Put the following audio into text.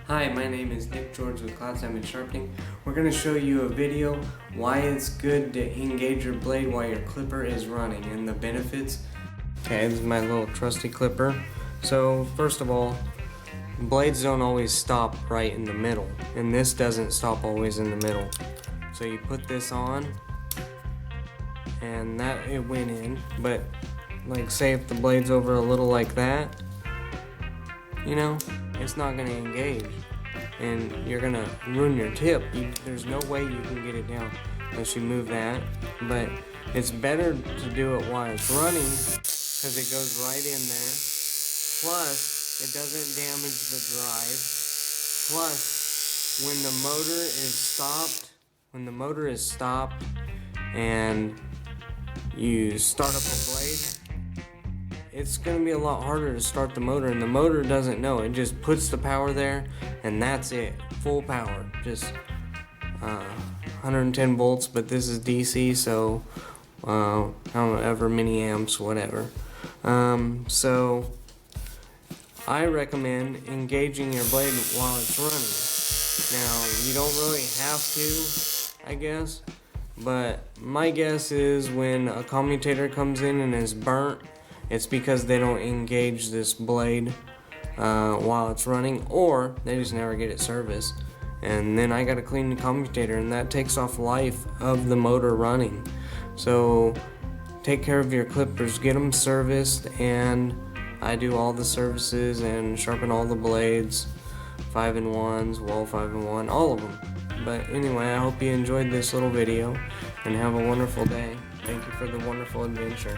Hi, my name is Nick George with Cloud Time and Sharpening. We're going to show you a video why it's good to engage your blade while your clipper is running and the benefits. Okay, this is my little trusty clipper. So first of all, blades don't always stop right in the middle, and this doesn't stop always in the middle. So you put this on and that it went in, but like say if the blade's over a little like that, you know, it's not going to engage and you're going to ruin your tip. There's no way you can get it down unless you move that, but it's better to do it while it's running because it goes right in there, plus it doesn't damage the drive, plus when the motor is stopped and you start up a blade, it's going to be a lot harder to start the motor, and the motor doesn't know. It just puts the power there and that's it, full power, just 110 volts, but this is DC, so however many amps, whatever. So I recommend engaging your blade while it's running. Now you don't really have to, I guess, but my guess is when a commutator comes in and is burnt, it's because they don't engage this blade while it's running, or they just never get it serviced. And then I gotta clean the commutator, and that takes off life of the motor running. So take care of your clippers, get them serviced, and I do all the services and sharpen all the blades, 5-in-1s, Wahl 5-in-1, all of them. But anyway, I hope you enjoyed this little video and have a wonderful day. Thank you for the wonderful adventure.